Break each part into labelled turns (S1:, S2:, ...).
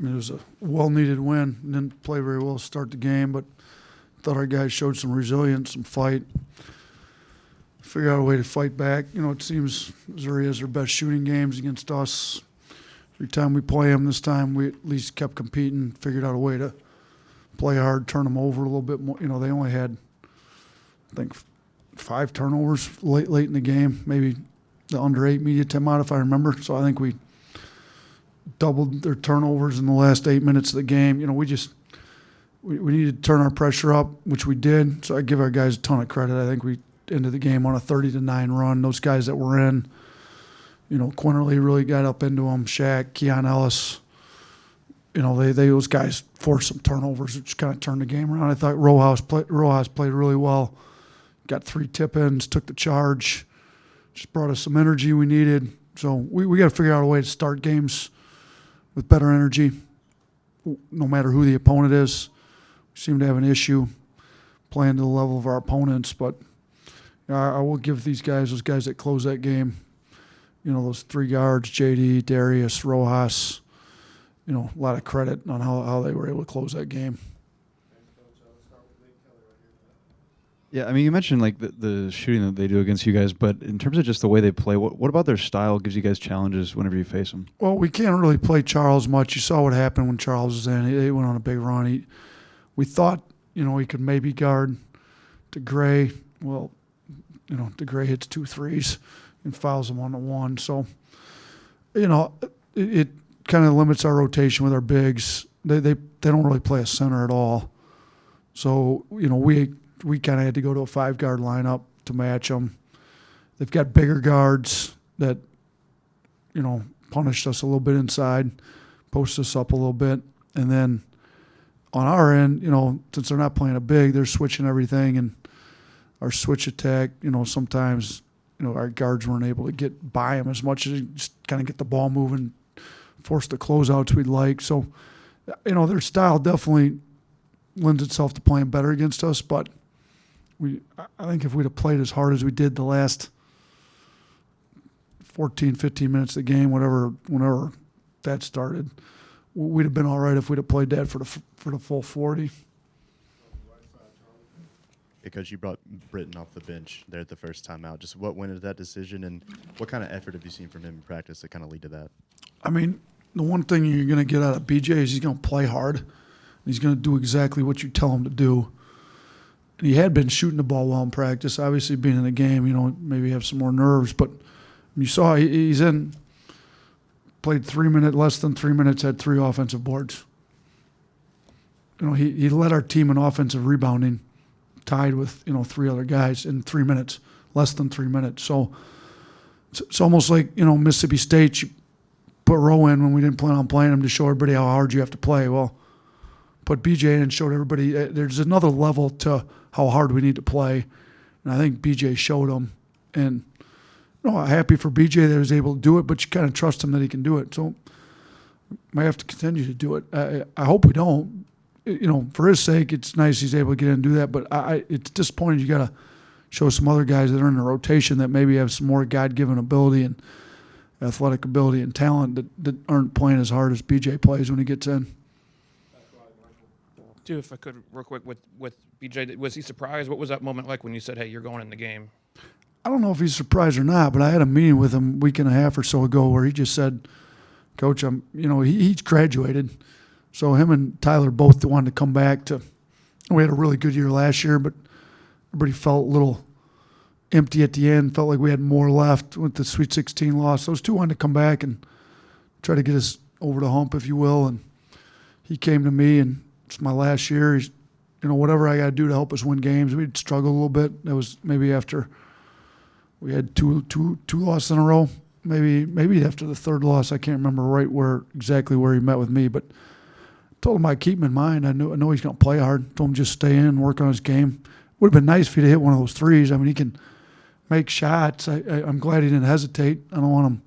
S1: it was a well-needed win. Didn't play very well to start the game, but thought our guys showed some resilience, some fight. Figure out a way to fight back. It seems Missouri has their best shooting games against us. Every time we play them this time, we at least kept competing, figured out a way to play hard, turn them over a little bit more. They only had, I think, 5 turnovers late in the game, maybe the under 8 media timeout, if I remember. So I think we doubled their turnovers in the last 8 minutes of the game. We needed to turn our pressure up, which we did. So I give our guys a ton of credit. I think we ended the game on a 30-9 run. Those guys that were in, Quinterly really got up into them. Shaq, Keon Ellis, those guys forced some turnovers, which kind of turned the game around. I thought Rojas played really well. Got 3 tip-ins, took the charge, just brought us some energy we needed. So we got to figure out a way to start games with better energy, no matter who the opponent is. We seem to have an issue playing to the level of our opponents, but I will give those guys that close that game, those 3 guards, JD, Darius, Rojas, a lot of credit on how they were able to close that game.
S2: Yeah, I mean, you mentioned like the shooting that they do against you guys, but in terms of just the way they play, what about their style gives you guys challenges whenever you face them?
S1: Well, we can't really play Charles much. You saw what happened when Charles was in. He went on a big run. We thought, he could maybe guard DeGray. Well, DeGray hits 2 threes and fouls him on the 1. So, it kind of limits our rotation with our bigs. They don't really play a center at all. So, we kind of had to go to a 5-guard lineup to match them. They've got bigger guards that, punished us a little bit inside, posted us up a little bit. And then on our end, since they're not playing a big, they're switching everything. And our switch attack, sometimes, our guards weren't able to get by them as much as just kind of get the ball moving, force the closeouts we'd like. So, their style definitely lends itself to playing better against us, but I think if we'd have played as hard as we did the last 14, 15 minutes of the game, whenever that started, we'd have been all right if we'd have played that for the full 40.
S3: Because you brought Britton off the bench there at the first time out. Just what went into that decision, and what kind of effort have you seen from him in practice that kind of lead to that?
S1: I mean, the one thing you're going to get out of BJ is he's going to play hard. He's going to do exactly what you tell him to do. And he had been shooting the ball well in practice. Obviously, being in the game, maybe have some more nerves. But you saw he's played less than 3 minutes, had 3 offensive boards. He led our team in offensive rebounding, tied with 3 other guys in 3 minutes, less than 3 minutes. So it's almost like Mississippi State. You put Rowe in when we didn't plan on playing him to show everybody how hard you have to play. Well, put BJ in and showed everybody there's another level to how hard we need to play. And I think BJ showed them. And happy for BJ that he was able to do it, but you kind of trust him that he can do it. So might have to continue to do it. I hope we don't. For his sake, it's nice he's able to get in and do that. But it's disappointing. You got to show some other guys that are in the rotation that maybe have some more God-given ability and athletic ability and talent that aren't playing as hard as BJ plays when he gets in.
S4: Too, if I could, real quick, with BJ, was he surprised? What was that moment like when you said, "Hey, you're going in the game"?
S1: I don't know if he's surprised or not, but I had a meeting with him a week and a half or so ago where he just said, "Coach, he's graduated." So him and Tyler both wanted to come back to. We had a really good year last year, but everybody felt a little empty at the end. Felt like we had more left with the Sweet 16 loss. Those 2 wanted to come back and try to get us over the hump, if you will. And he came to me, and it's my last year. He's, whatever I got to do to help us win games. We'd struggled a little bit. That was maybe after we had two losses in a row. Maybe after the 3rd loss. I can't remember exactly where he met with me, but told him I'd keep him in mind. I know he's going to play hard. Told him just stay in, work on his game. Would have been nice if he'd hit one of those threes. I mean, he can make shots. I'm glad he didn't hesitate. I don't want him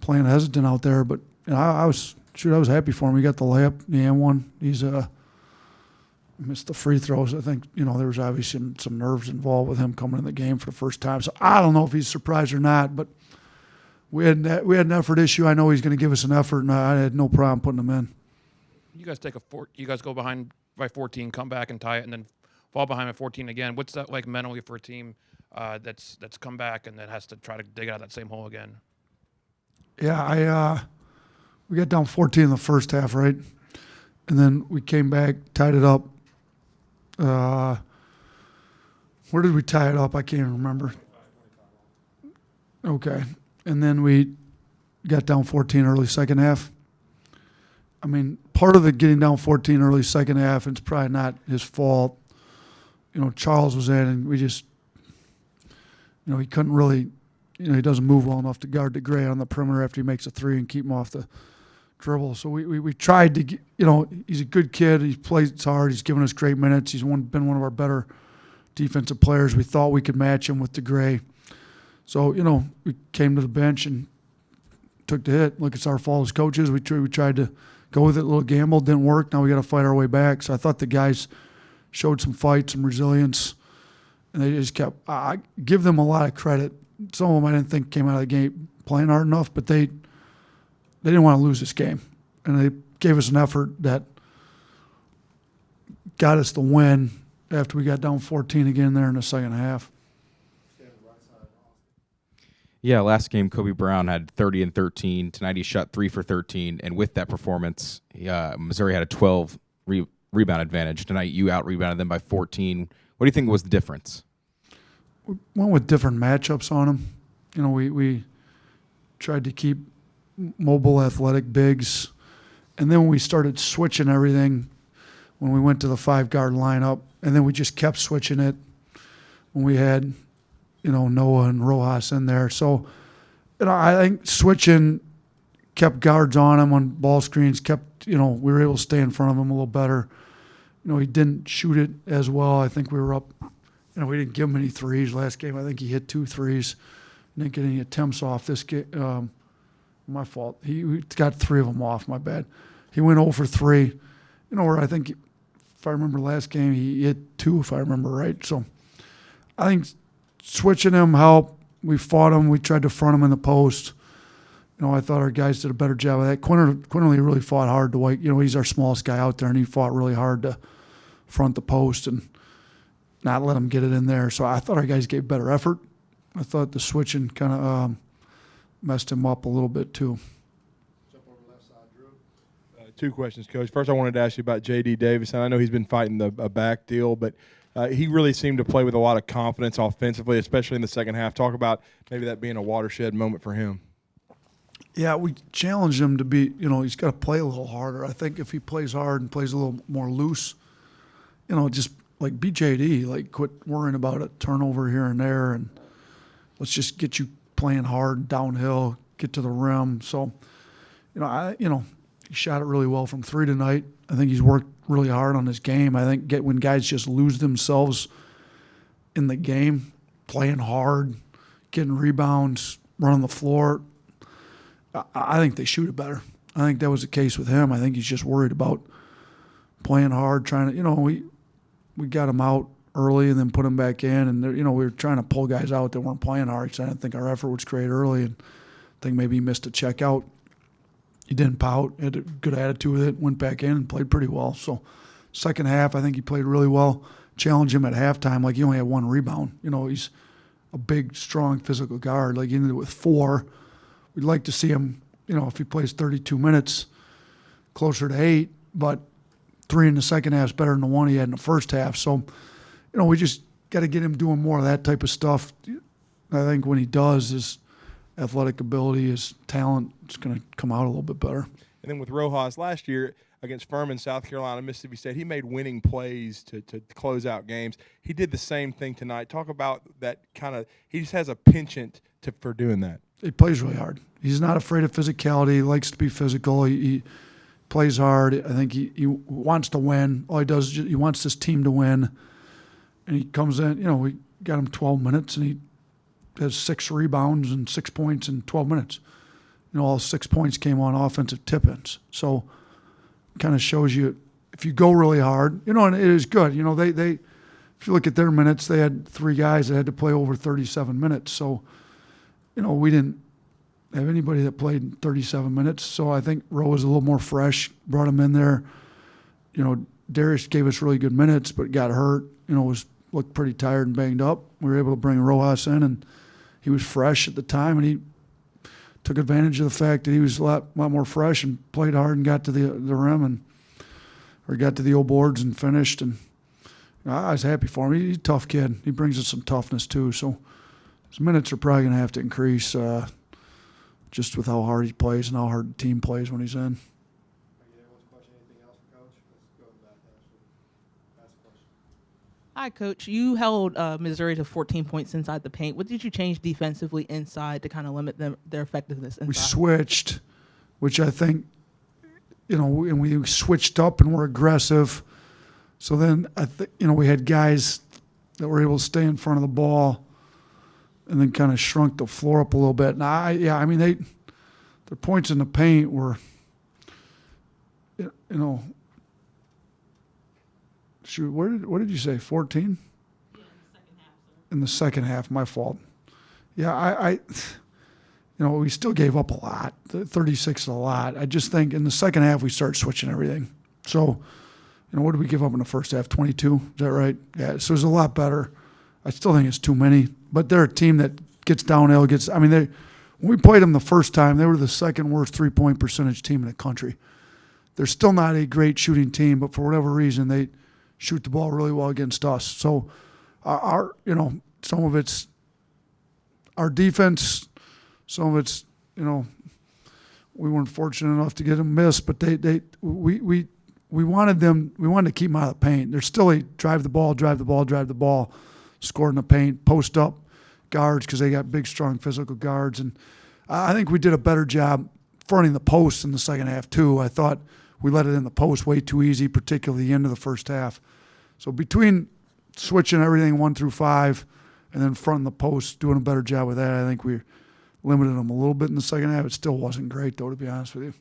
S1: playing hesitant out there, but I was happy for him. He got the layup, the and one. He's missed the free throws. I think there was obviously some nerves involved with him coming in the game for the first time. So I don't know if he's surprised or not, but we had an effort issue. I know he's going to give us an effort, and I had no problem putting him in.
S4: You guys you guys go behind by 14, come back and tie it, and then fall behind by 14 again. What's that like mentally for a team that's come back and then has to try to dig out that same hole again?
S1: Yeah, we got down 14 in the first half, right? And then we came back, tied it up. Where did we tie it up? I can't even remember. Okay. And then we got down 14 early second half. I mean, part of the getting down 14 early second half, it's probably not his fault. Charles was in, and we just, he couldn't really, he doesn't move well enough to guard the Gray on the perimeter after he makes a three and keep him off the dribble. So we tried to, he's a good kid. He plays hard. He's given us great minutes. He's been one of our better defensive players. We thought we could match him with the Gray. So, we came to the bench and took the hit. Look, it's our fault as coaches. We tried to go with it, a little gamble. Didn't work. Now we got to fight our way back. So I thought the guys showed some fight, some resilience, and they just kept I give them a lot of credit. Some of them I didn't think came out of the game playing hard enough, but they didn't want to lose this game. And they gave us an effort that got us the win after we got down 14 again there in the second half.
S5: Yeah, last game Kobe Brown had 30 and 13. Tonight he shot 3 for 13, and with that performance, Missouri had a 12 rebound advantage. Tonight you out-rebounded them by 14. What do you think was the difference?
S1: We went with different matchups on them. We tried to keep mobile, athletic bigs, and then we started switching everything when we went to the 5-guard lineup, and then we just kept switching it when we had Noah and Rojas in there. So, I think switching kept guards on him on ball screens, we were able to stay in front of him a little better. He didn't shoot it as well. I think we were up, we didn't give him any threes last game. I think he hit 2 threes. Didn't get any attempts off this game. My fault. He got 3 of them off, my bad. He went 0 for 3. Where I think, if I remember last game, he hit 2, if I remember right. So, I think switching him helped. We fought him. We tried to front him in the post. I thought our guys did a better job of that. Quinterly really fought hard to White. He's our smallest guy out there, and he fought really hard to front the post and not let him get it in there. So I thought our guys gave better effort. I thought the switching kind of messed him up a little bit too.
S6: Jump over left side, Drew. 2 questions, Coach. First, I wanted to ask you about J.D. Davis. And I know he's been fighting a back deal, but he really seemed to play with a lot of confidence offensively, especially in the second half. Talk about maybe that being a watershed moment for him.
S1: Yeah, we challenged him to be, he's got to play a little harder. I think if he plays hard and plays a little more loose, just like BJD, like quit worrying about a turnover here and there, and let's just get you playing hard downhill, get to the rim. So, he shot it really well from 3 tonight. I think he's worked really hard on his game. I think when guys just lose themselves in the game, playing hard, getting rebounds, running the floor, I think they shoot it better. I think that was the case with him. I think he's just worried about playing hard, trying to, we got him out early and then put him back in, and we were trying to pull guys out that weren't playing hard. So I didn't think our effort was great early, and I think maybe he missed a check out. He didn't pout, had a good attitude with it, went back in and played pretty well. So second half, I think he played really well. Challenged him at halftime, like he only had 1 rebound. He's a big, strong, physical guard. Like he ended it with 4. We'd like to see him, if he plays 32 minutes, closer to 8, but 3 in the second half is better than the 1 he had in the first half. So, we just got to get him doing more of that type of stuff. I think when he does, his athletic ability, his talent is going to come out a little bit better.
S6: And then with Rojas last year against Furman, South Carolina, Mississippi State, he made winning plays to close out games. He did the same thing tonight. Talk about that he just has a penchant for doing that.
S1: He plays really hard. He's not afraid of physicality. He likes to be physical. He plays hard. I think he wants to win. All he does is he wants this team to win. And he comes in, we got him 12 minutes, and he has 6 rebounds and 6 points in 12 minutes. All 6 points came on offensive tip-ins. So it kind of shows you if you go really hard, and it is good. They if you look at their minutes, they had 3 guys that had to play over 37 minutes. So, we didn't have anybody that played 37 minutes. So I think Rowe was a little more fresh, brought him in there. You know, Darius gave us really good minutes, but got hurt. You know, looked pretty tired and banged up. We were able to bring Rojas in, and he was fresh at the time, and he took advantage of the fact that he was a lot more fresh and played hard and got to the rim or got to the old boards and finished. And I was happy for him. He's a tough kid. He brings us some toughness too. So his minutes are probably going to have to increase just with how hard he plays and how hard the team plays when he's in.
S7: Hi, Coach. You held Missouri to 14 points inside the paint. What did you change defensively inside to kind of limit their effectiveness inside?
S1: We switched, which I think, you know, and we switched up and were aggressive. So then I think, you know, we had guys that were able to stay in front of the ball and then kind of shrunk the floor up a little bit. And I mean, their points in the paint were, you know, shoot, what did you say, 14?
S7: Yeah, in the second half, sir.
S1: In the second half, my fault. Yeah, you know, we still gave up a lot. 36 is a lot. I just think in the second half we started switching everything. So, you know, what did we give up in the first half? 22? Is that right? Yeah, so it was a lot better. I still think it's too many. But they're a team that gets downhill, when we played them the first time, they were the second worst three-point percentage team in the country. They're still not a great shooting team, but for whatever reason, they shoot the ball really well against us. So you know, some of it's our defense, some of it's, you know, we weren't fortunate enough to get them missed, but we wanted to keep them out of the paint. They're still a drive the ball, score in the paint, post up guards because they got big, strong physical guards. And I think we did a better job fronting the post in the second half too. I thought we let it in the post way too easy, particularly the end of the first half. So between switching everything 1 through 5 and then fronting the post, doing a better job with that, I think we limited them a little bit in the second half. It still wasn't great, though, to be honest with you.